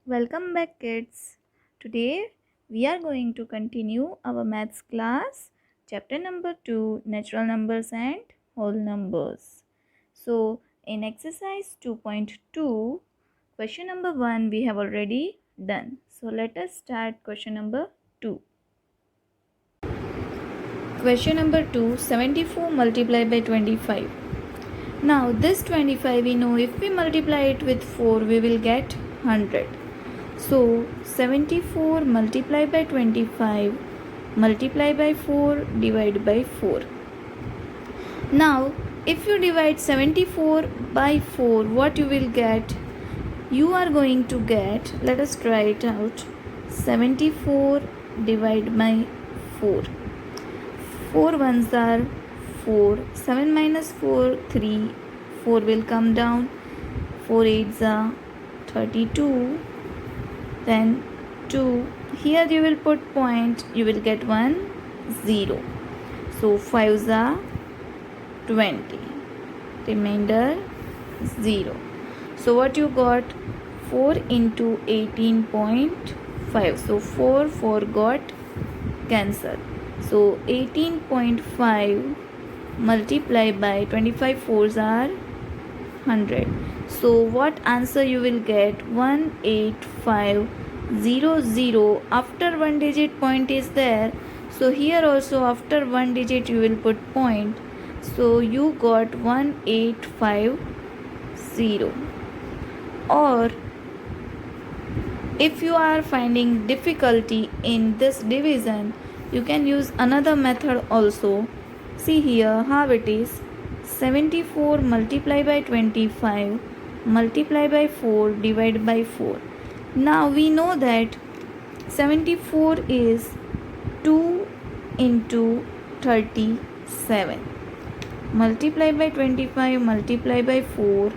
Welcome back, kids. Today we are going to continue our maths class, chapter number 2, natural numbers and whole numbers. So, in exercise 2.2, question number 1 we have already done. So, let us start question number 2. Question number 2, 74 multiplied by 25. Now, this 25 we know if we multiply it with 4, we will get 100. So 74 multiplied by 25 multiplied by 4 divided by 4. Now if you divide 74 by 4, what you will get? You are going to get, let us try it out, 74 divided by 4. 4 ones are 4, 7 minus 4, 3, 4 will come down, 4 eights are 32. Then 2, here you will put point, you will get 1 0. So 5s are 20, remainder 0. So what you got? 4 into 18.5. So 4 got cancelled. So 18.5 multiplied by 25 4s are 100. So what answer you will get? 18500. After one digit point is there, so here also after one digit you will put point. So you got 1850. Or if you are finding difficulty in this division, you can use another method also. See here how it is. 74 multiplied by 25 multiplied by 4 divided by 4. Now we know that 74 is 2 into 37 multiplied by 25 multiplied by 4.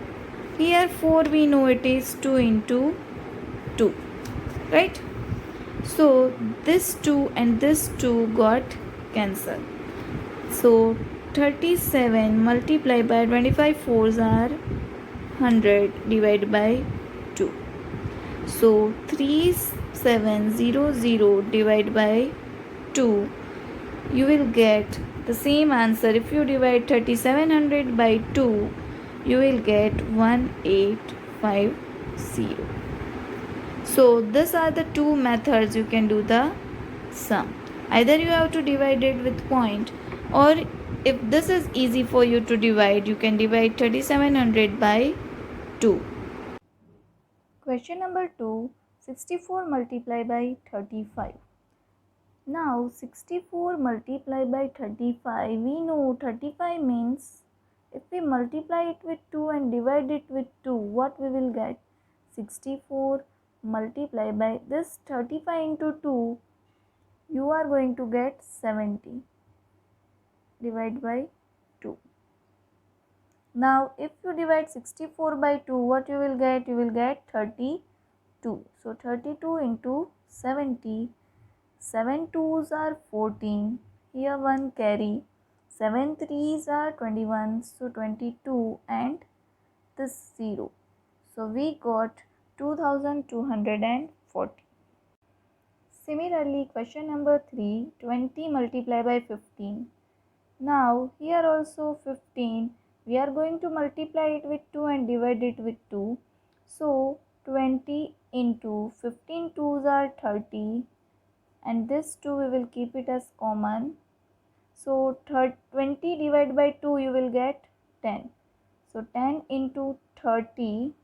Here 4 we know it is 2 into 2, right? So this 2 and this 2 got cancelled. So 37 multiplied by 25 4s are 100 divided by 2. So 3700 divided by 2, you will get the same answer. If you divide 3700 by 2, you will get 1850. So these are the two methods you can do the sum. Either you have to divide it with point, or if this is easy for you to divide, you can divide 3700 by 2. Question number 2, 64 multiplied by 35. Now 64 multiplied by 35, we know 35 means if we multiply it with 2 and divide it with 2, what we will get? 64 multiplied by this 35 into 2, you are going to get 70 divided by 2. Now if you divide 64 by 2, what you will get? You will get 32. So 32 into 70. 7 2s are 14. Here 1 carry. 7 3s are 21. So 22 and this 0. So we got 2240. Similarly, question number 3, 20 multiplied by 15. Now here also 15, we are going to multiply it with 2 and divide it with 2. So 20 into 15 2s are 30, and this 2 we will keep it as common. So 20 divided by 2 you will get 10. So 10 into 30,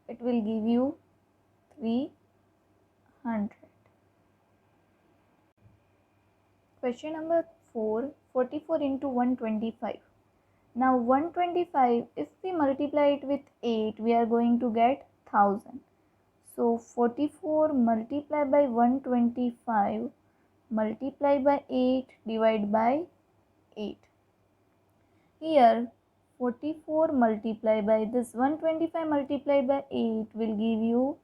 it will give you 300. Question number 4, 44 into 125. Now 125, if we multiply it with 8, we are going to get 1000. So 44 multiplied by 125 multiplied by 8 divided by 8. Here 44 multiplied by this 125 multiplied by 8 will give you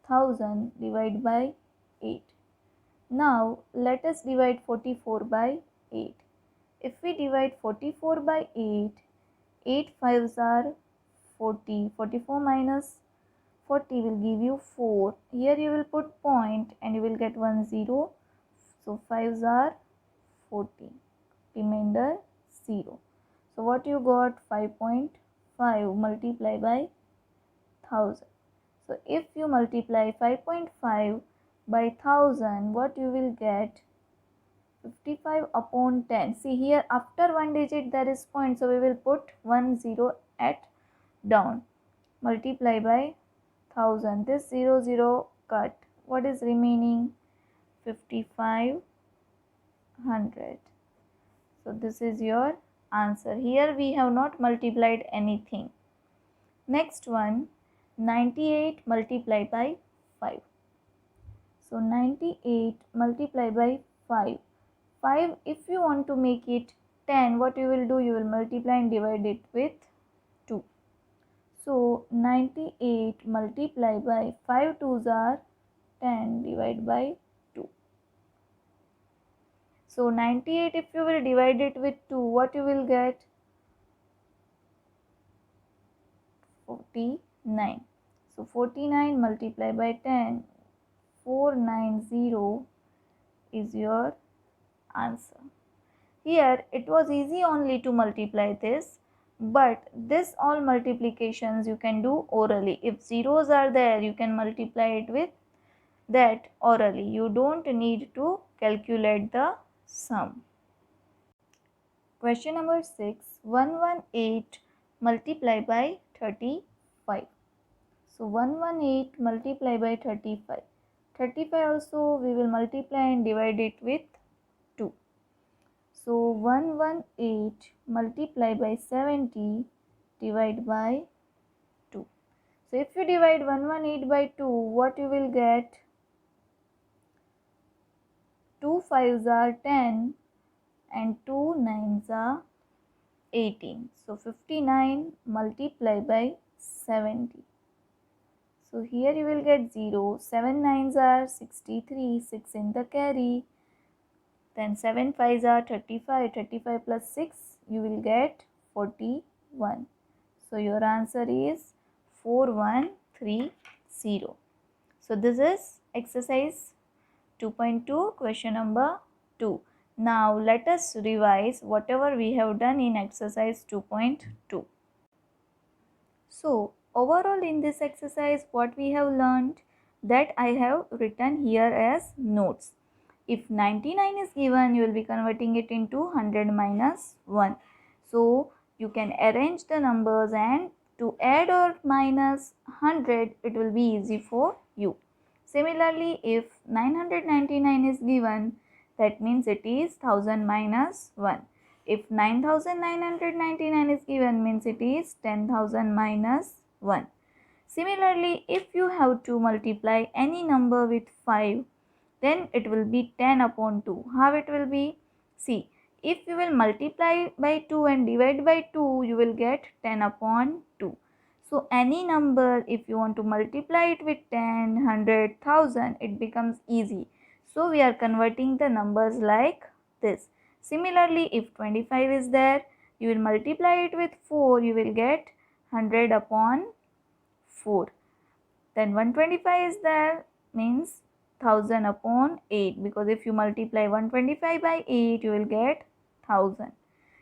1000 divided by 8. Now let us divide 44 by 8. If we divide 44 by 8, 8 5s are 40. 44 minus 40 will give you 4. Here you will put point and you will get 1 0. So 5s are 40. Remainder 0. So what you got? 5.5 multiply by 1000. So if you multiply 5.5 by 1000, what you will get? 55 upon 10. See here, after one digit there is point, so we will put 1 0 at down. Multiply by 1000. This 0 0 cut. What is remaining? 5500. So this is your answer. Here we have not multiplied anything. Next one, 98 multiplied by 5. So 98 multiplied by 5. 5, if you want to make it 10, what you will do? You will multiply and divide it with 2. So 98 multiplied by 5 2s are 10 divided by 2. So 98, if you will divide it with 2, what you will get? 49. So 49 multiplied by 10, 490 is your answer. Here it was easy only to multiply this, but this all multiplications you can do orally. If zeros are there, you can multiply it with that orally. You don't need to calculate the sum. Question number 6, 118 multiplied by 35. So 118 multiplied by 35. 35 also we will multiply and divide it with 2. So 118 multiplied by 70 divided by 2. So if you divide 118 by 2, what you will get? 2 5s are 10 and 2 9s are 18. So 59 multiplied by 70. So here you will get 0. 7 9s are 63, 6 in the carry. Then 7 5s are 35, 35 plus 6 you will get 41. So your answer is 4130. So this is exercise 2.2 question number 2. Now let us revise whatever we have done in exercise 2.2. So overall in this exercise what we have learned, that I have written here as notes. If 99 is given, you will be converting it into 100 minus 1. So you can arrange the numbers and to add or minus 100, it will be easy for you. Similarly, if 999 is given, that means it is 1000 minus 1. If 9999 is given, means it is 10,000 minus 1. Similarly, if you have to multiply any number with 5, then it will be 10 upon 2. How it will be? See, if you will multiply by 2 and divide by 2, you will get 10 upon 2. So any number, if you want to multiply it with 10, 100, 1000, it becomes easy. So we are converting the numbers like this. Similarly, if 25 is there, you will multiply it with 4, you will get 100 upon 4. Then 125 is there, means 1000 upon 8, because if you multiply 125 by 8, you will get 1000.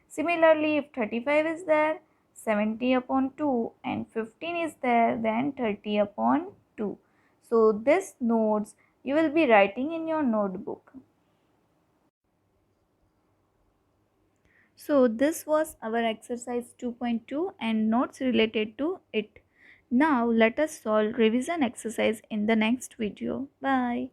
Similarly, if 35 is there, 70 upon 2, and 15 is there, then 30 upon 2. So this notes you will be writing in your notebook. So this was our exercise 2.2 and notes related to it. Now let us solve revision exercise in the next video. Bye.